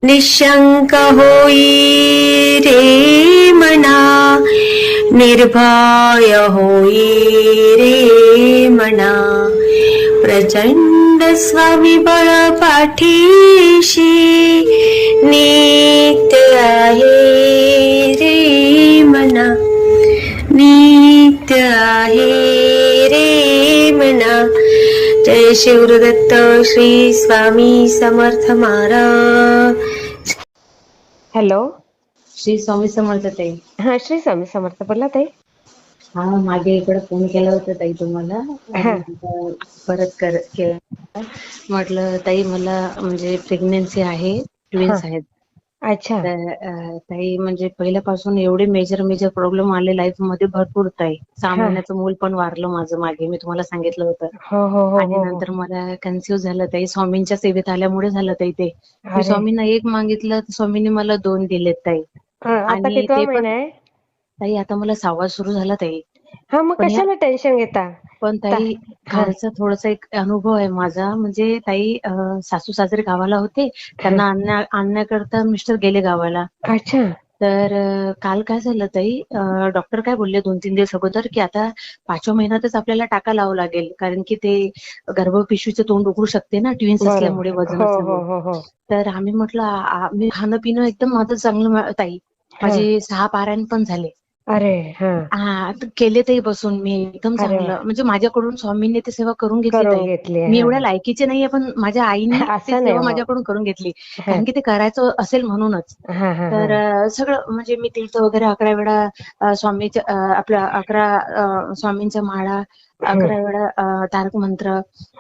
निशंक होई रे मना, निर्भय होई रे मना, प्रचंड स्वविबळ पाठीशी नित्य आहे रे मना, नित्य आहे रे मना. जय शिवदत्त श्री स्वामी समर्थ महाराज. हॅलो. श्री स्वामी समर्थ ताई. हा, श्री स्वामी समर्थ. बोला ताई. हा, मागे इकडे फोन केला होता ताई तुम्हाला. हा. परत केला. म्हटलं ताई मला म्हणजे प्रेग्नेन्सी आहे, हा. ट्विन्स आहेत. अच्छा. तर ताई म्हणजे पहिल्यापासून एवढे मेजर प्रॉब्लेम आले लाईफ मध्ये भरपूर ताई. 6 हा. महिन्याचं मूल पण वारलं माझं मागे, मी तुम्हाला सांगितलं होतं. हो हो हो आणि हो हो. नंतर मला कन्फ्युज झालं ताई, स्वामींच्या सेवेत आल्यामुळे झालं ताई ते. मी अरे. स्वामींना एक मागितलं तर स्वामींनी मला 2 दिलेत ताई. हा, आता आणि कितवा ते पण महिना आहे? ताई आता मला 6वा सुरू झाला ताई. हा, मग पण कशाला टेन्शन घेता? पण ताई हा. कालचा थोडासा एक अनुभव आहे माझा. म्हणजे ताई सासू सासरे गावाला होते, हा. त्यांना आणण्याकरता मिस्टर गेले गावाला. अच्छा. तर काल काय झालं ताई, डॉक्टर काय बोलले 2-3 दिवस अगोदर की आता 5व्या महिन्यातच आपल्याला टाका लावावं लागेल, कारण की ते गर्भपिशवीचं तोंड उघडू शकते ना, ट्विन्स असल्यामुळे, बरोबर. वजन हो हो असल्यामुळे. हो हो. तर आम्ही म्हटलं मी खाणं पिणं एकदम माझं चांगलं ताई. हा. माझे 6 पारायण पण झाले. अरे. हा. केले ताई बसून मी एकदम अरे वा. चांगलं. म्हणजे माझ्याकडून स्वामींनी ती सेवा करून घेतली करून ताई. घेतली. मी हा. एवढ्या लायकीचे नाहीये, पण माझ्या आईंनी ती असं नाही सेवा हो. माझ्याकडून करून घेतली. हा. कारण की ते करायचं असेल म्हणूनच. हा हा हा. तर सगळं म्हणजे मी तीर्थ वगैरे 11 वेळा स्वामीच्या आपल्या 11 स्वामींच्या माळा, हम्म. 11 वेळा तारक मंत्र,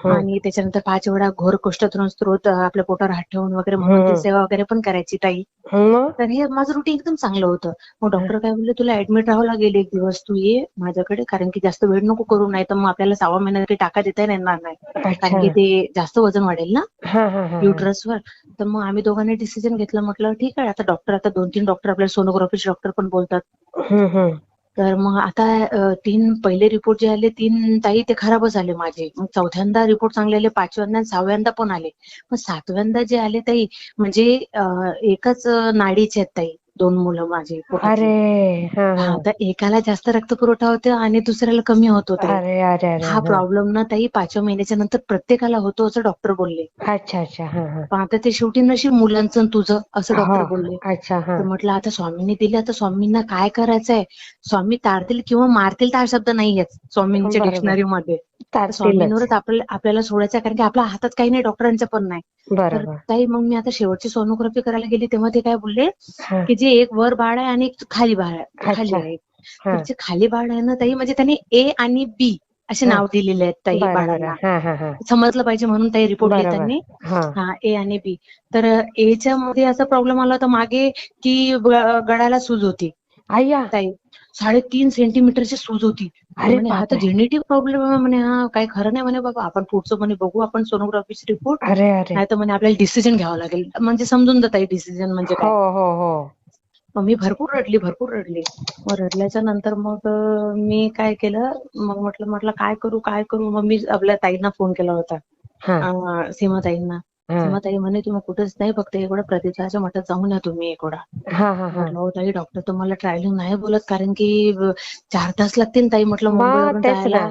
हम्म. आणि त्याच्यानंतर 5 वेळा घोर कोष्ठोत्तम स्तोत्र आपल्या पोटावर हात ठेवून वगैरे म्हणून ती हम्म. सेवा वगैरे पण करायची ताई. मग. तर हे माझं रुटीन एकदम चांगलं होतं. मग डॉक्टर काय बोलले, तुला ऍडमिट राहावं लागेल 1 दिवस, तू ये माझ्याकडे, कारण की जास्त वेळ नको करू, नाही तर मग आपल्याला 6व्या महिन्यात काही टाका देता येणार नाही, कारण अच्छा. की ते जास्त वजन वाढेल ना हा हा हा हा. युटरसवर. तर मग आम्ही दोघांनी डिसिजन घेतलं. म्हटलं ठीक आहे, आता 2-3 डॉक्टर आपल्याला सोनोग्राफीचे डॉक्टर पण बोलतात. हम्म. तर मग आता 3 पहिले रिपोर्ट जे आले 3 ताई ते खराबच आले माझे. मग 4थ्यांदा रिपोर्ट चांगले आले, 5व्यांदा 6व्यांदा पण आले. मग 7व्यांदा जे आले ताई, म्हणजे एकच नाडीचे आहेत ताई, 2 मुलं माझी अरे. पोटातली. हा हा. हा, तर एकाला जास्त रक्तपुरवठा होतो आणि दुसऱ्याला कमी होतो ताई. अरे अरे अरे. हा हा. प्रॉब्लेम ना ताई 5व्या महिन्याच्या नंतर प्रत्येकाला होतो असं डॉक्टर बोलले. अच्छा अच्छा. हा हा. पण आता ते शेवटी नशीब मुलांचं आणि तुझं, असं हो. डॉक्टर बोलले. अच्छा. हा. तर म्हटलं आता स्वामींनी दिले, आता स्वामींना काय करायचंय, स्वामी तारतील किंवा मारतील तर हा शब्द नाहीयेच स्वामींच्या बरोबर. डिक्शनरीमध्ये. तर तारतीलच. स्वामींवरच आपल्याला सोडायचं, कारण की आपल्या हातात काही नाही, डॉक्टरांचं पण नाही. तर बरोबर. ताई मग मी आता शेवटची सोनोग्राफी करायला गेली, तेव्हा ते काय बोलले हा. की जे एक वर बाळ आहे आणि एक खाली बाळ आहे, खाली अच्छा. आहे. हा. तर जे खाली बाळ आहे ना ताई, म्हणजे त्यांनी ए आणि बी असे हा. नाव दिलेले आहेत ताई बरोबर. बाळांना. हा हा हा. समजलं पाहिजे म्हणून ताई रिपोर्ट बरोबर. घेताना. हा. हा, ए आणि बी. तर एच्या मध्ये असा प्रॉब्लेम आला होता मागे की गळ्याला सूज होती अय्या. ताई, 3.5 सेंटीमीटरची सूज होती. तर अरे म्हणे हा तर बापरे. जेनेटिव्ह प्रॉब्लेम आहे म्हणे, हा काही खरं नाही म्हणे बाबा, आपण पुढचं म्हणे बघू आपण सोनोग्राफीची रिपोर्ट, अरे अरे. नाही तर म्हणे आपल्याला डिसिजन घ्यावं लागेल. म्हणजे समजून जात डिसिजन म्हणजे हो काय. हो हो. मग मी भरपूर रडली. मग रडल्याच्या नंतर मग मी काय केलं, मग म्हटलं काय करू. मग मी आपल्या ताईंना फोन केला होता, हा सीमाताईंना. हा सीमाताई म्हणे तुम्ही कुठेच नाही, फक्त एवढं प्रतिसाच्या मठात जाऊन या तुम्ही एवढा. हा हा हा. म्हटलं हो ताई, डॉक्टर तुम्हाला ट्रायलिंग नाही बोलत, कारण की 4 तास लागतील ताई, म्हटलं मग मुंबईवरून तेच ना. जायला.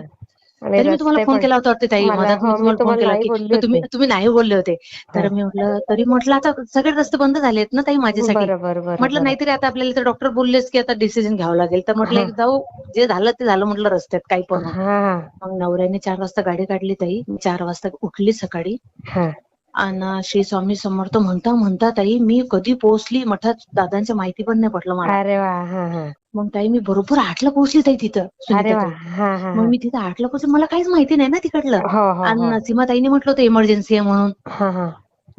आणि तरी मी तुम्हाला रस्ते फोन पण केला होता वाटतं ताई, मला, मधात मी हो, तुम्हाला फोन केला नाही की बोलली तुम्ही होती. तुम्ही नाही बोलले होते. हा. तर मी म्हटलं आता सगळे रस्ते बंद झालेत ना ताई माझ्यासाठी. बरोबर म्हटलं बरोबर. नाहीतरी आता आपल्याला तर डॉक्टर बोललेच की आता डिसिजन घ्यावं लागेल. तर म्हटलं हा एक जाऊ, जे झालं ते झालं म्हटलं, रस्त्यात काही पण हो. हा मग नवऱ्याने 4 वाजता गाडी काढली ताई, मी 4 वाजता उठली सकाळी. हा. आणि श्री स्वामी समर्थ म्हणता ताई मी कधी पोहोचली मठात, दादांच्या माहिती पण नाही पडलं मला. अरे वा. हा हा. मग ताई मी बरोबर 8ला पोहोचली ताई तिथं, अरे वा. सुनीताताई. हा हा मग हा. मी तिथं 8ला पोहोचले, मला काहीच माहिती नाही ना तिकडलं. हो हो हो. आणि सीमाताईने म्हटलं होतं इमर्जन्सी आहे म्हणून. हा हा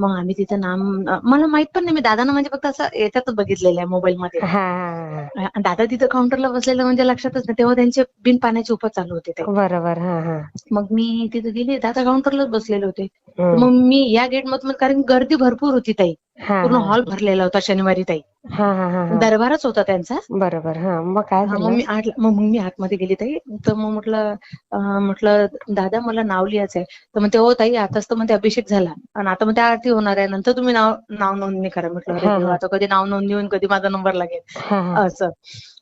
मग आम्ही तिथं मला माहित पण नाही, मी दादांना म्हणजे फक्त असं याच्यातच बघितलेलं आहे मोबाईलमध्ये. हा हा. दादा तिथं काउंटरला बसलेलं म्हणजे लक्षातच नाही, तेव्हा त्यांचे बिन पाण्याचे उपचार चालू होते ताई. बरोबर. हा हा. मग मी तिथे गेले, दादा काउंटरलाच बसलेले होते. तर हम्म. मग मी या गेट मधून, कारण गर्दी भरपूर होती ताई, हा पूर्ण हा. हॉल भरलेला होता शनिवारी ताई. हा हा हा हा. दरबारच होता त्यांचा. बरोबर. हा, मग काय हा, झालं? मग मी आतमध्ये गेली ताई. तर मग म्हटलं दादा मला नाव लिहायचंय. तर म्हणते हो ताई आताच तर म्हणते अभिषेक झाला आणि आता म्हणते आरती होणार आहे, नंतर तुम्ही नाव नोंदणी करा. म्हटलं अरे हा देवा, हा आता कधी नाव नोंदणी होऊन कधी माझा नंबर लागेल हा हा. असं.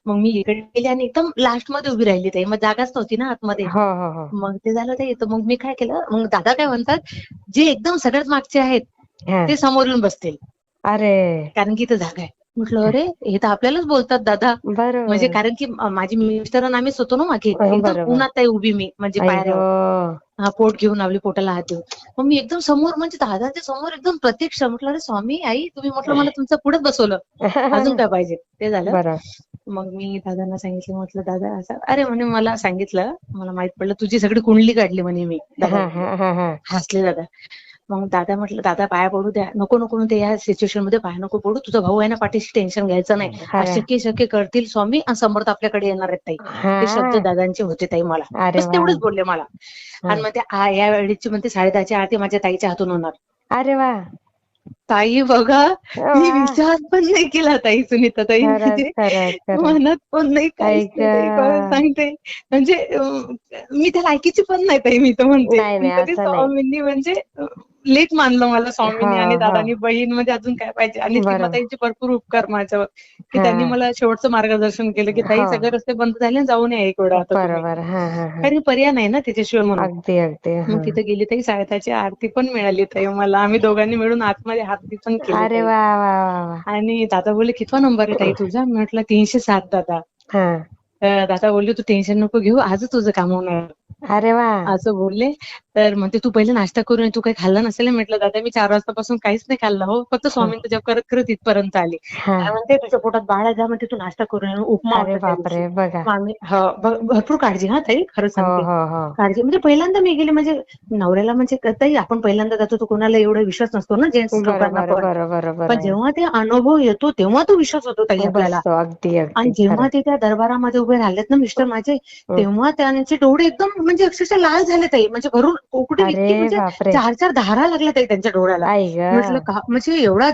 मग मी इकडे गेली आणि एकदम लास्ट मध्ये उभी राहिली ताई. मग जागाच नव्हती ना आतमध्ये. हो हो हो. मग ते झालं ताई. तर मग मी काय केलं, मग दादा काय म्हणतात, जे एकदम सगळ्यात मागचे आहेत हा. ते समोर येऊन बसतील, अरे. कारण की इथं जागा आहे. म्हटलं अरे हे तर आपल्यालाच बोलतात दादा. म्हणजे बरोबर. कारण की माझी मिस्टर आणि आम्हीच होतो ना मागे. एकदम बरोबर. उन्हात ताई उभी मी, म्हणजे आई ग. पायऱ्यावर. हा, पोट घेऊन आपली पोटाला हात देऊन. मग मी एकदम समोर, म्हणजे दादाच्या समोर एकदम प्रत्यक्ष. म्हटलं अरे स्वामी आई तुम्ही म्हटलं मला तुमचं पुढेच बसवलं, अजून काय पाहिजे. ते झालं. बरं. मग मी दादांना सांगितलं, म्हटलं दादा असं. अरे म्हणे मला सांगितलं, मला माहित पडलं तुझी सगळी कुंडली काढली म्हणे मी. दादा हा बोलले, हा हा हा. हसले दादा. मग दादा म्हटलं दादा पाया पडू द्या. नको नको म्हणते, या सिच्युएशन मध्ये पाया नको पडू. तुझा भाऊ आहे ना पाठीशी, टेन्शन घ्यायचं नाही. अरे. शक्य करतील स्वामी आणि समर्थ आपल्याकडे येणार आहेत ताई. हे शब्द हा. दादांचे होते ताई मला. अरे बस वा. तेवढंच बोलले मला. हा. आणि मग ते या वेळेची म्हणते 10:30ची आरती माझ्या ताईच्या हातून होणार. अरे वा. ताई बघा, मी वा. विचार पण नाही केला ताई, सुनीता ताई. खरंच म्हणजे खरंच खरंच. मनात पण नाही, काहीच ऐक. नाही ताई. खरं सांगते म्हणजे मी त्या लायकीची पण नाही ताई, मी तर म्हणते. नाही पण नाही, तरी असं नाही. स्वामींनी म्हणजे लेक मानलं मला हो स्वामींनी, आणि हो. दादानी बहीण, म्हणजे अजून काय पाहिजे. आणि बरोबर. सीमाताईंचे भरपूर उपकार माझ्यावर, की हा. त्यांनी मला शेवटचं मार्गदर्शन केलं, की ताई हो. सगळे रस्ते बंद झाले, जाऊ नये एक वेळा आता तुम्ही. बरोबर. हा हा हा. काही पर्याय नाही ना त्याच्याशिवाय म्हणून. अगदी अगदी. मग हा. तिथे गेली ताई, साडेताची आरती पण मिळाली ताई मला. आम्ही दोघांनी मिळून आतमध्ये आरती पण केली अरे ताई. वा वा वा वा. आणि दादा बोलले कितवा नंबर आहे ताई तुझा. मी म्हटलं 307 दादा. हा. दादा बोलले तू टेन्शन नको घेऊ, आजच तुझं काम होणार, अरे वा. असं बोलले. तर म्हणते तू पहिले नाश्ता करून, तू काही खाल्लं नसेल. म्हटलं दादा मी 4 वाजतापासून काहीच नाही खाल्लं हो, फक्त हा स्वामींचा जप करत करत इथपर्यंत आली. हा. काय म्हणते तुझ्या पोटात बाळ आहे, जा म्हणते तू नाश्ता करून ये. उपमा अरे होता त्या दिवशी. बापरे, बघा. स्वामी भरपूर काळजी हा ताई, खरं हो सांगते. हो हो. काळजी म्हणजे पहिल्यांदा मी गेले, म्हणजे नवऱ्याला, म्हणजे ताई आपण पहिल्यांदा जातो तर कोणाला एवढा विश्वास नसतो ना, जेंट्स लोकांना बरोबर पण. बरोबर पण बरोबर. जेव्हा ते अनुभव येतो तेव्हा तो विश्वास होतो ताई आपल्याला. बसतो. अगदी आणि अगदी जेव्हा खरं. ते त्या दरबारामध्ये उभे राहिलेत ना मिस्टर माझे, हं. तेव्हा त्यांचे डोळे एकदम म्हणजे अक्षरशः लाल झाले ताई. म्हणजे भरून कुठे अरे इतकी, म्हणजे बापरे. 4 धारा लागल्या ताई त्यांच्या डोळ्याला. आई ग. म्हटलं का, म्हणजे एवढा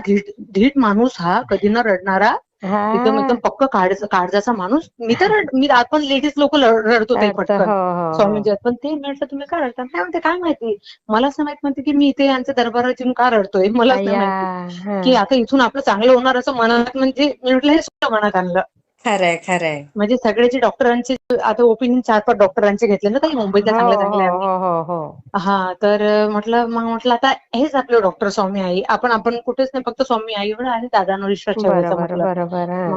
धीट माणूस हा, कधी न रडणारा, एकदम हा. पक्क काळजाचा माणूस. मी आपण लेडीज लोक रडतो ताई अर्थ. पटकन हो हो हो. स्वामींच्या. पण ते म्हटलं तुम्ही का रडता. काय म्हणते काय माहिती, मलाच नाही माहित म्हणते की मी इथे यांच्या दरबारात येऊन का रडतोय, मलाच नाही अय्या. माहिती. हा. की आता इथून आपलं चांगलं होणार असं मनात, म्हणजे मी म्हटलं हे सुद्धा मनात आणलं. खरंय खरंय. म्हणजे सगळ्याचे डॉक्टरांचे आता ओपिनियन 4-5 डॉक्टरांचे घेतले ना ताई, मुंबईतल्या हो चांगल्या हो चांगल्या आम्ही. हो हो हो. हा, तर म्हटलं आता हेच आपले डॉक्टर स्वामी आई. आपण कुठेच नाही, फक्त स्वामी आई एवढं आणि दादांवर विश्वास ठेवायचा बरोबर म्हटलं. बरोबर. हा.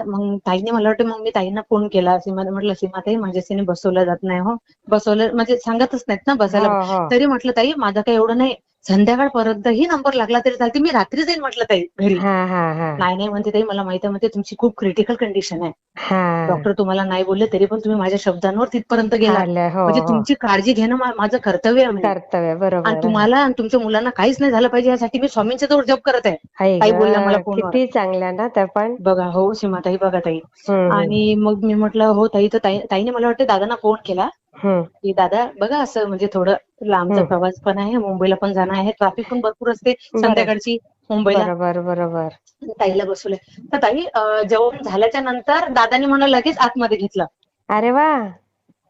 मग ताईने मला वाटतं, मग मी ताईंना फोन केला. म्हटलं सीमाताई माझ्यासीने बसवलं जात नाही हो. बसवलं म्हणजे सांगतच नाहीत ना बसायला. हो हो. तरी म्हटलं ताई माझं काही एवढं नाही, संध्याकाळपर्यंतही नंबर लागला तरी चालते, मी रात्री जाईन म्हटलं ताई घरी. हा हा हा. नाही म्हणते ताई, मला माहिती आहे म्हणते तुमची खूप क्रिटिकल कंडिशन आहे. हा. डॉक्टर तुम्हाला नाही बोलले तरी पण तुम्ही माझ्या शब्दांवर तिथपर्यंत गेलात. आलं. हो म्हणजे हो. तुमची काळजी घेणं माझं कर्तव्य आहे म्हणे. कर्तव्य. आणि बरोबर. तुम्हाला आणि तुमच्या मुलांना काहीच नाही झालं पाहिजे, यासाठी मी स्वामींच्या जवळ जप करत आहे. आई ताई ग. बोलल्या मला फोनवर. किती चांगल्या ना त्या पण. बघा हो सीमाताई, बघा ताई. हम्म आणि मग मी म्हटलं हो ताई. तर ताईने मला वाटतं दादांना फोन केला, हम्म की दादा बघा असं म्हणजे थोडं लांबचा हम्म. प्रवास पण आहे, मुंबईला पण जाणं आहे, ट्रॅफिक पण भरपूर असते बरं. संध्याकाळची मुंबईला. बरोबर बरोबर. ताईला बसवले. तर ताई जेवण झाल्याच्या नंतर दादानी मला लगेच आतमध्ये घेतलं. अरे वा.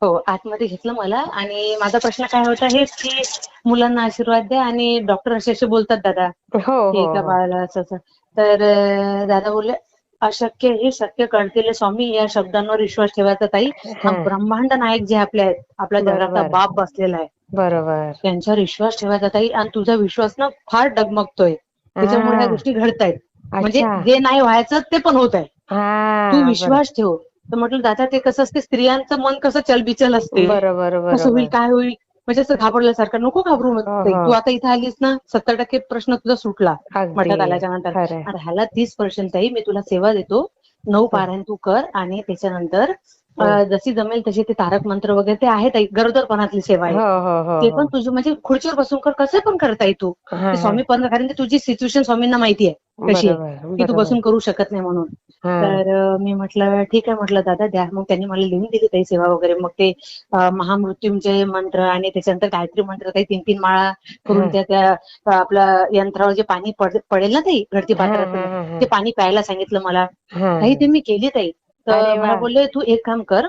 हो, आतमध्ये घेतलं मला. आणि माझा प्रश्न काय होता हेच, की मुलांना आशीर्वाद द्या, आणि डॉक्टर असे बोलतात दादा हो की हो एका हो. बाळाला असं. तर दादा बोलले अशक्य हे शक्य करतील स्वामी, या शब्दांवर विश्वास ठेवायचा ताई. हा हा. ब्रह्मांड नायक जे आपले आहेत, आपल्या जगाचा बरोबर बाप बसलेला आहे, बरोबर. त्यांच्यावर विश्वास ठेवायचा ताई. आणि तुझा विश्वास ना फार डगमगतोय, त्याच्यामुळे ह्या हा. गोष्टी घडतायत. म्हणजे अच्छा. जे नाही व्हायचं ते पण होत आहे, तू हा. विश्वास ठेव. तर म्हटलं दादा ते कसं असते, स्त्रियांचं मन कसं चलबिचल असते, बरोबर कसं होईल बरोबर. काय होईल, म्हणजे असं घाबरल्यासारखं. नको घाबरू हो ताई, हो. तू आता इथे आलीस ना, 70% प्रश्न तुझा सुटला अगदी मठात आल्याच्या नंतर. खरंय. आणि ह्याला 30% ताई मी तुला सेवा देतो. 9 हं, पारायण तू कर, आणि त्याच्यानंतर हं. जशी जमेल तशी ते तारक मंत्र वगैरे ते आहे ताई, गरोदरपणातली सेवा आहे. हो हो हो ते हो. पण तुझं म्हणजे खुर्चीवर बसून कर, कसं पण करता येईल तू. हा ते हा. स्वामी पण, कारण की तुझी सिच्युएशन स्वामींना माहिती आहे. कशी आहे, बरोबर, की तू बरोबर. बसून करू शकत नाही म्हणून. हा. तर मी म्हटलं ठीक आहे, म्हटलं दादा द्या. मग त्यांनी मला लिहून दिली काही सेवा वगैरे. मग ते महामृत्युंजय मंत्र आणि त्याच्यानंतर गायत्री मंत्र काही 3-3 माळा हा. करून त्या आपल्या यंत्रावर जे पाणी पडेल ना ताई गळती हा. पात्रातून, हा. हा. हा. ते पाणी प्यायला सांगितलं मला. हा. ताई ते मी केली ताई. तर अरे वा. मला बोलले तू एक काम कर,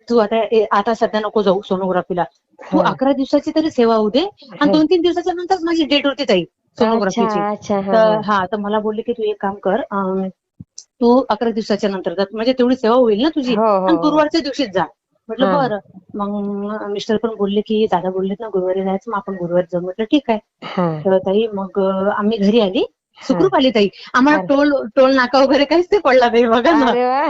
तू आता सध्या नको जाऊ सोनोग्राफीला. तू हा. 11 दिवसाची तरी सेवा होऊ दे, आणि हा. 2-3 दिवसाच्या नंतर माझी डेट होती ताई अच्छा, सोनोग्राफीची. अच्छा. हा. तर हा. तर मला बोलले की तू एक काम कर, तू 11 दिवसाच्या नंतर जा, म्हणजे तेवढी सेवा होईल ना तुझी, हो, हो, आणि हो. गुरुवारच्या दिवशीच जा. म्हटलं हा. बरं. मग मिस्टर पण बोलले की दादा बोललेत ना गुरुवारी जायचं, मग आपण गुरुवारी जाऊ. म्हटलं ठीक आहे. हा. तर ताई मग आम्ही घरी आली, हा. सुखरूप आली ताई. आम्हाला अरे. टोल नाका वगैरे काहीच नाही पडला ताई, बघा ना. अरे वा.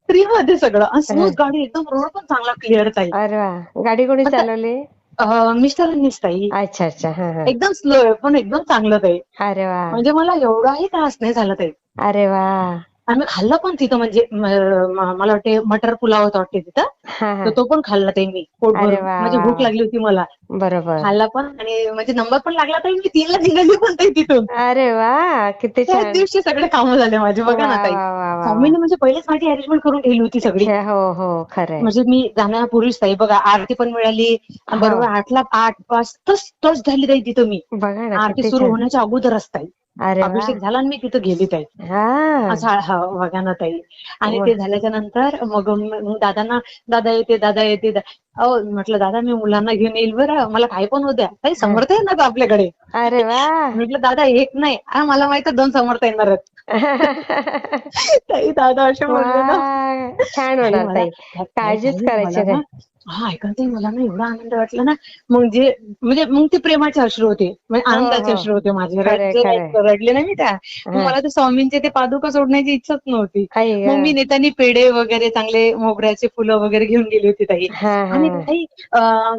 फ्री मध्ये सगळं, आणि हा. स्मूथ गाडी एकदम, रोड पण चांगला क्लिअर ताई. अरे वा. गाडी कोणी पण चालवली? मिस्टरांनीच ताई. अच्छा, अच्छा. हा. हा. एकदम स्लो आहे पण एकदम चांगलं ताई. अरे वा. म्हणजे मला एवढाही त्रास नाही झाला ताई. अरे वा. आम्ही खाल्लं पण तिथं, म्हणजे मला वाटते मटर पुलाव होता वाटते तिथं. हा. तर हा. तो पण खाल्ला ताई मी पोट अरे भरून, वा, म्हणजे वा, भूक वा. लागली होती मला. बरोबर. खाल्ला पण, आणि म्हणजे नंबर पण लागला ताई. मी 3 ला निघाली पण ताई तिथून. अरे वा, किती त्याच छान. दिवशी सगळे कामं झाले माझे, बघा वा, ना ताई. वा, वा, वा, वा. स्वामींनी म्हणजे पहिलेच माझी अरेंजमेंट करून ठेवली होती सगळी. हो, हो, खरंय. म्हणजे मी जाण्यापूर्वीच ताई बघा, आरती पण मिळाली, आणि हो. बरोबर 8 टच झाली ताई तिथं मी. बघा ना, आरती किती सुरू छान. होण्याच्या अगोदरच ताई. अरे वा. अभिषेक झाला आणि मी तिथं गेली ताई. हा. असं बघा ना ताई. आणि वा. ते झाल्याच्या नंतर मग दादांना, दादा येते, दादा येते. अहो म्हटलं दादा मी मुलांना घेऊन येईल बरं, मला काही पण होत्या काही हा. समर्थ येणार आपल्याकडे. अरे वा. म्हटलं दादा एक नाही, मला माहित 2 समर्थ येणार आहेत. ताई दादा असे बोलले ना. वा, छान ताई होणार मला ताई. ताई काळजीच ताई मला करायची ना, नाही. ऐका ताई, मला ना एवढा आनंद वाटला ना. म्हणजे म्हणजे मग ते प्रेमाचे अश्रू होते, म्हणजे हो, आनंदाचे हो. अश्रू होते माझे. खरंय, खरंय. रडले नाही मी त्या. मग हा. मला ते स्वामींचे ते पादुका सोडण्याची इच्छाच नव्हती. आई ग. मग मी नेतानी पेढे वगैरे चांगले मोगऱ्याचे फुलं वगैरे घेऊन गेली होती ताई. हा. हा. आणि ताई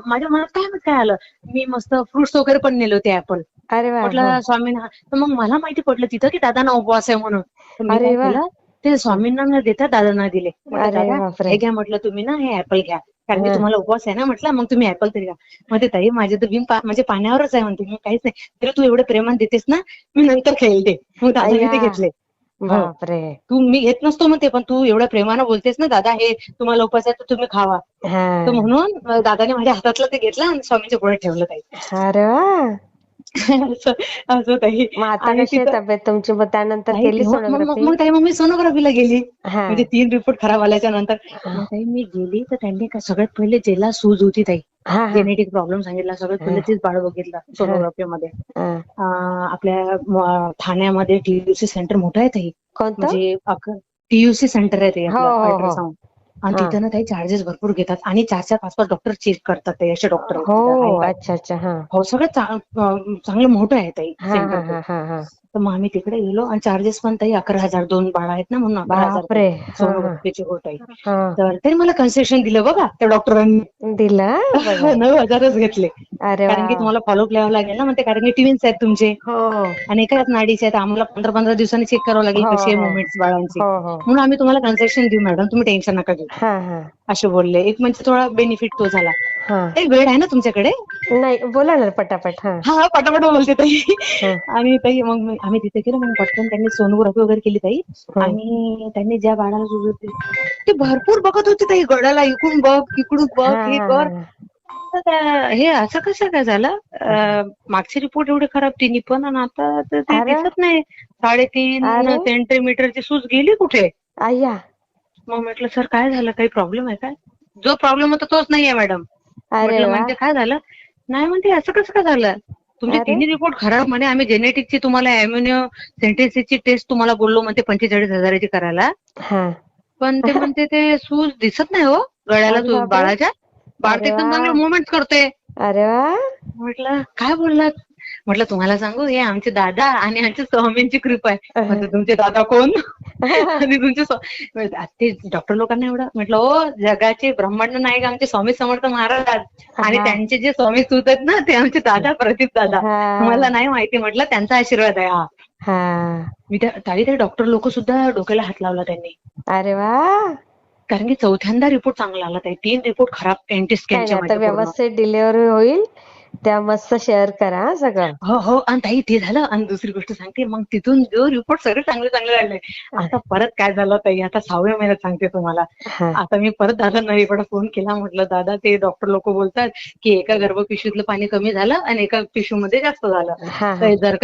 माझ्या मनात काय आलं, मी मस्त फ्रुट्स वगैरे पण नेले होते, ऍपल. अरे वा. हा. म्हटलं स्वामींना, तर मग मला माहिती पडलं तिथं की दादांना उपवास आहे म्हणून. तर मी अरे काय वा. केलं, ते हा. स्वामींना न देता दादांना दिले. म्हटलं अरे दादा बापरे. हे घ्या, म्हटलं तुम्ही ना हे ऍपल घ्या, कारण की हा. तुम्हाला उपवास आहे ना. म्हटलं मग तुम्ही ऍपल तरी घ्या. मग ते ताई माझे तर बिन म्हणजे पाण्यावरच आहे म्हणते, मी काहीच नाही. तरी तू एवढं प्रेमान देतेस ना, मी नंतर खेळते ते. मग दादाने अय्या. ते घेतले. हो. बापरे. तू मी घेत नसतो म्हणते, पण तू एवढ्या प्रेमानं बोलतेस ना दादा, हे तुम्हाला उपवास आहे तर तुम्ही खावा. तर हा. म्हणून दादाने माझ्या हातातलं ते घेतलं आणि स्वामींच्या पुढे ठेवलं ताई. अरे वा. असं असं ताई. मग आता आणि कशी आहे तिथं तब्येत तुमची? मग त्यानंतर ताई केली तेव्हा सोनोग्राफी? ताई मग मी सोनोग्राफीला गेली. हा. म्हणजे 3 रिपोर्ट खराब आल्याच्या नंतर. हा. मग ताई मी गेली, तर त्यांनी काय सगळ्यात पहिले ज्याला सूज होती ताई, हा. हा. जेनेटिक प्रॉब्लेम सांगितला, सगळ्यात हा. पहिले तेच बाळ बघितलं हा. सोनोग्राफीमध्ये. हा. आपल्या ठाण्यामध्ये टीयूसी सेंटर मोठं आहे ताई. कोणतं? म्हणजे टीयूसी सेंटर आहे ते हो, आपलं हो, हो. अल्ट्रासाऊंड. आणि हा. तिथं ना काही चार्जेस भरपूर घेतात, आणि 4-4, 5-5 डॉक्टर चेक करतात ते, असे डॉक्टर आहेत हो. तिथं, आहे बाय. अच्छा, अच्छा. हा. हो सगळं चांगलं मोठं आहे ताई हा. सेंटर हा. ते. हा. हा. हा. तर मग आम्ही तिकडे गेलो, आणि चार्जेस पण ताई 11,000, 2 बाळ आहेत ना म्हणून 11,000 ताई बापरे. हा. हा. सोनोग्राफीचे. हो ताई. हा. तर तरी मला कन्सेशन दिलं बघा त्या डॉक्टरांनी. दिलं बघा. 9,000च घेतले. अरे वा. कारण की तुम्हाला फॉलोअप लिहावं लागेल ना, म्हणते, कारण की ट्विन्स आहेत तुमचे, हो, हो. आणि एकाच नाडीचे आहेत. आम्हाला 15-15 दिवसांनी चेक करावं लागेल हो, कशी आहे हो. मुवमेंट्स बाळांची. हो, हो. म्हणून आम्ही तुम्हाला कन्सेशन देऊ मॅडम, तुम्ही टेन्शन नका घेऊ, हा. हा. असे बोलले. एक म्हणजे थोडा बेनिफिट तो झाला. हा. एक वेळ आहे ना तुमच्याकडे? नाही, बोला ना पटापट. हा. हा पटापट बोलते ताई. हा. आणि ताई मग आम्ही तिथे गेलो, मग पटकन त्यांनी सोनोग्राफी वगैरे केली ताई. हा. आणि त्यांनी ज्या बाळाला सुज होती ते भरपूर बघत होते ताई, गळ्याला इकडून बघ, इकडून बघ, हा. हे हा. कर. हा. तर हे असं कसं काय झालं? मागचे रिपोर्ट एवढे खराब तिन्ही पण, आणि आता तर ते अरे. दिसत नाही. 3.5 अरे. सेंटीमीटरची सूज गेली कुठे? अय्या. मग म्हटलं सर काय झालं, काही प्रॉब्लेम आहे काय? जो प्रॉब्लेम होता तोच नाहीये मॅडम. अरे म्हटलं वा. म्हणजे काय झालं? नाही म्हणते असं कसं काय झालं? तुमचे अरे. तिन्ही रिपोर्ट खराब म्हणे. आम्ही जेनेटिकची तुम्हाला अॅम्युनो सेंटेन्सिसची टेस्ट तुम्हाला बोललो म्हणते 45,000ची करायला. हा. पण ते म्हणते ते सूज दिसत नाही हो गळ्याला अरे बापरे. बाळाच्या. बाळ तर अरे वा. एकदम चांगले मुवमेंट करते. अरे वा. म्हटलं काय बोललात? म्हटलं तुम्हाला सांगू, हे आमचे दादा आणि आमच्या स्वामींची कृपा आहे. म्हणजे तुमचे दादा कोण आणि तुमचे ते डॉक्टर लोकांना एवढं म्हटलं, ओ जगाचे ब्रह्मांड नायक आमचे स्वामी समर्थ महाराज, आणि हा. त्यांचे जे स्वामी सूत आहेत ना ते आमचे दादा, प्रदीप दादा. हा. मला नाही माहिती, म्हटलं त्यांचा आशीर्वाद आहे हा. हा. मी त्या डॉक्टर लोक सुद्धा डोक्याला हात लावला त्यांनी. अरे वा. कारण की 4थ्यांदा रिपोर्ट चांगला आला. 3 रिपोर्ट खराब एनटी काय स्कॅनचे नाही, आता माझे पूर्ण. व्यवस्थित डिलिव्हरी होईल. त्या मस्त शेअर करा हा सगळं. हो हो. आणि ताई ते झालं. आणि दुसरी गोष्ट सांगते, मग तिथून जो रिपोर्ट सगळे चांगले चांगले राहिले. आता परत काय झालं ताई, आता 6व्या महिन्यात सांगते तुम्हाला. हा आता मी परत दादांना इकडे फोन केला, म्हटलं दादा ते डॉक्टर लोक बोलतात की एका गर्भपिशवीतलं पाणी कमी झालं आणि एका पिशवीमध्ये जास्त झालं. हा तर जर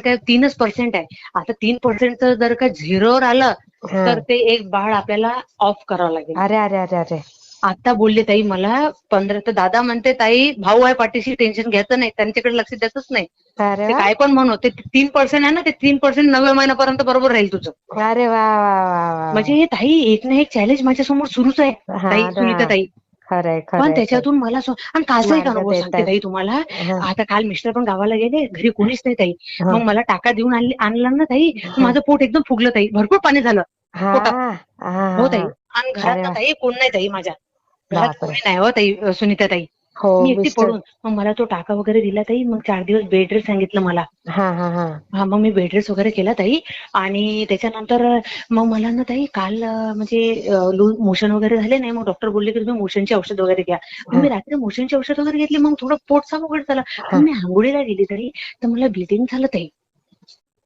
का 3% आहे, आता 3% जर का झिरोवर आलं हा. तर ते एक बाळ आपल्याला ऑफ करावं लागेल. अरे अरे अरे अरे. आता बोलले ताई मला 15. तर दादा म्हणते ताई भाऊ आहे पाठीशी, टेन्शन घ्यायचं नाही, त्यांच्याकडे लक्ष द्यायचंच नाही. अरे ते वा. काय पण म्हणू, ते 3% आहे ना, ते 3% 9व्या महिन्यापर्यंत बरोबर राहील तुझं. अरे वा वा वा वा. म्हणजे हे ताई एक ना एक चॅलेंज माझ्यासमोर सुरूच आहे हा ताई, ना. सुनीता ताई. खरंय पण खरंय. त्याच्यातून मला आणि कालचा एक मार्ग अनुभव सांगते देतात. ताई तुम्हाला. हा आता काल मिस्टर पण गावाला गेले, घरी कोणीच नाही ताई. हा मग मला टाका देऊन आणला ना ताई, हा माझं पोट एकदम फुगलं ताई, भरपूर पाणी झालं हा पोटात. हा हो हा. ताई. आणि घरात अरे ना वा. ताई कोण नाही ताई, माझ्या घरात बापरे. कोणी नाही हो ताई, सुनीता ताई. हो मी एकटी मिस्टर. पडून. मग मला तो टाका वगैरे दिला ताई. मग 4 दिवस बेड रेस्ट सांगितलं मला. हा हा हा. हा, मग मी बेड रेस्ट वगैरे केला ताई. आणि त्याच्यानंतर मग मला ना ताई काल म्हणजे लूज मोशन वगैरे झाले नाही. मग डॉक्टर बोलले की तुम्ही मोशनची औषध वगैरे घ्या. मग मी रात्री मोशनची औषध वगैरे घेतली. मग थोडं पोट साफ वगैरे झालं. हा. मग मी आंघोळीला गेली तरी तर मला ब्लिडिंग झालं ताई.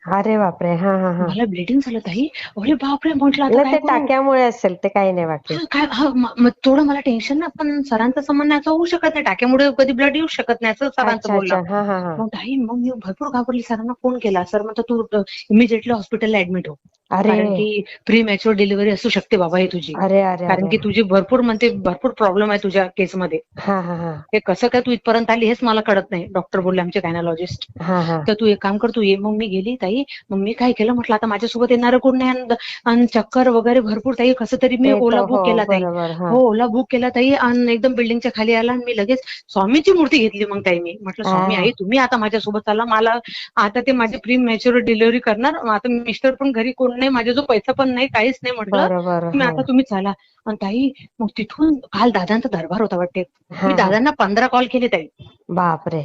अरे बापरे. हा हा हा. मला ब्लिडिंग झालं ताई. अरे बापरे, म्हटलं आता नाही काय ते करू. टाक्यामुळे असेल, ते काही नाही बाकी. काय मग थोडं मला टेन्शन ना, पण सरांचं म्हणणं असं होऊ शकत नाही, टाक्यामुळे कधी ब्लड येऊ शकत नाही असं सरांचं अच्छा बोलणं. अच्छा. हा हा हा. मग ताई मग मी भरपूर घाबरली, सरांना फोन केला. सर म्हणतात तू इमिजिएटली हॉस्पिटलला ऍडमिट हो, अरे कारण की प्री मॅच्युअर डिलिव्हरी असू शकते बाबा ही तुझी, अरे अरे कारण अरे. की तुझी भरपूर प्रॉब्लेम आहे तुझ्या केसमध्ये. हा हा हा. हे कसं काय तू इथपर्यंत आली हेच मला कळत नाही, डॉक्टर बोलले आमचे गायनॉलॉजिस्ट. हा हा. तर तू एक काम कर, तू ये. मग मी गेली ताई. मग मी काय केलं, म्हटलं आता माझ्यासोबत येणारं कोण नाही, आणि चक्कर वगैरे भरपूर ताई. कसं तरी मी येतो ओला हो बुक केला ताई. बरोबर. हा. हो, ओला बुक केला ताई. आणि एकदम बिल्डिंगच्या खाली आला. आणि मी लगेच स्वामीची मूर्ती घेतली. मग ताई मी म्हटलं स्वामी आई तुम्ही आता माझ्यासोबत चला, मला आता ते माझी प्री मॅच्युअर डिलिव्हरी करणार. आता मिस्टर पण घरी कोण नाही, माझ्या जो पैसा पण नाही, काहीच नाही. म्हटलं बरोबर. तुम्ही हा आता तुम्ही चला. आणि ताई मग तिथून काल दादांचा दरबार होता वाटते. हा मी हा. दादांना 15 कॉल केले ताई, बापरे.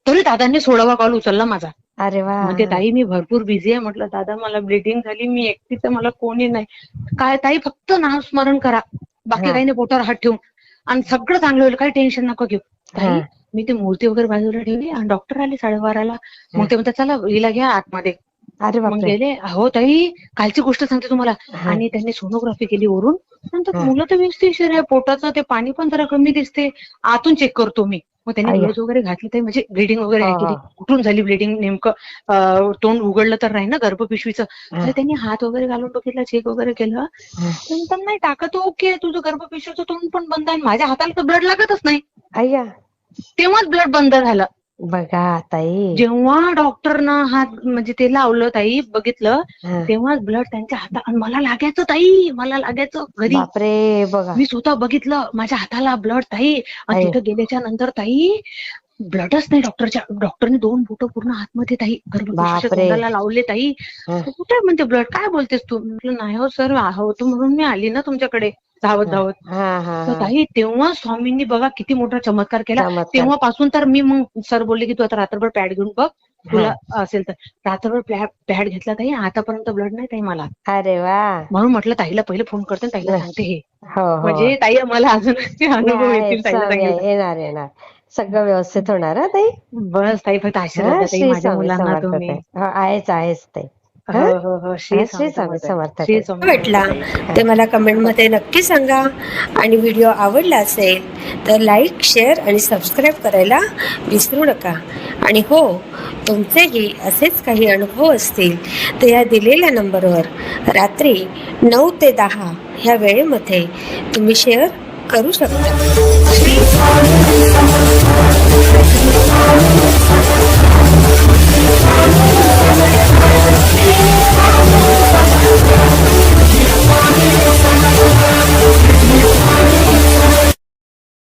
तरी दादांनी 16वा कॉल उचलला माझा. अरे वा. म्हणजे ताई मी भरपूर बिझी आहे. म्हटलं दादा मला ब्लिडिंग झाली, मी एकटीच आहे, मला कोणी नाही. काय ताई फक्त नाव स्मरण करा, बाकी हा काही नाही, पोटावर हात ठेवून, आणि सगळं चांगलं होईल, काही टेन्शन नका घेऊ. हा. ताई मी ती मूर्ती वगैरे बाजूला ठेवली. आणि डॉक्टर आले 12:30ला. मग ते म्हणतात चला हिला घ्या आतमध्ये. अरे मग बापरे. गेले. हो ताई कालची गोष्ट सांगते तुम्हाला. हा आणि त्यांनी सोनोग्राफी केली वरून. नंतर हा. मुलं तर व्यवस्थित आहे, पोटाचं ते पाणी पण जरा कमी दिसते, आतून चेक करतो मी. मग त्यांनी अय्या. ग्लोव्ज वगैरे घातले ताई, म्हणजे ब्लिडिंग वगैरे हो काय हो. केली, कुठून झाली ब्लिडिंग नेमकं, तोंड उघडलं तर नाही ना गर्भपिशवीचं. हा तर त्यांनी हात वगैरे घालून बघितलं, चेक वगैरे केलं. हा. नंतर नाही टाकत ओके, तुझं गर्भपिशवीचं तोंड पण बंद आहे. माझ्या हाताला तर ब्लड लागतच नाही. अय्या. तेव्हाच ब्लड बंद झालं. बघा ताई. जेव्हा डॉक्टरनं हात म्हणजे ते लावलं ताई, बघितलं, हा. तेव्हाच ब्लड त्यांच्या हातात. आणि मला लागायचं ताई, मला लागायचं घरी. बापरे. बघा. मी स्वतः बघितलं माझ्या हाताला ब्लड ताई. आणि अय्या. तिथं गेल्याच्या नंतर ताई ब्लडच नाही. डॉक्टरने 2 बोटं पूर्ण आतमध्ये ताई गर्भपिशवीच्या बापरे. तोंडाला लावले ताई. हा. कुठे म्हणते ब्लड, काय बोलतेस तू. म्हटलं नाही हो सर, होतं म्हणून मी आली ना तुमच्याकडे धावत हा धावत. हा हा तर हा. ताई तेव्हा स्वामींनी बघा किती मोठा चमत्कार केला. चमत्कार. तेव्हापासून तर मी, मग सर बोलले की तू आता रात्रभर पॅड घेऊन बघ, हा. तुला असेल तर. रात्रभर पॅड घेतला ताई, आतापर्यंत ब्लड नाही ताई मला. अरे वा. म्हणून म्हटलं ताईला पहिले फोन करते, ताईला सांगते हे. हो हो. म्हणजे ताई मला अजून अनुभव येतील ताईला सांगितलं. येणार येणार. सगळं व्यवस्थित होणार हा ताई. बस ताई फक्त आशीर्वाद हा. द्या ताई श्री माझ्या स्वामी मुलांना समर्थ तुम्ही. ताई. हो, आहेच आहेच ताई. हो हो हो. श्री श्री स्वामी समर्थ श्री ताई. स्वामी. वाटला ते मला कमेंटमध्ये नक्की सांगा. आणि व्हिडिओ आवडला असेल तर लाईक, शेअर आणि सबस्क्राईब करायला विसरू नका. आणि हो, तुमचेही असेच काही अनुभव असतील तर या दिलेल्या नंबरवर रात्री 9 ते 10 ह्या वेळेमध्ये तुम्ही शेअर करू शकता.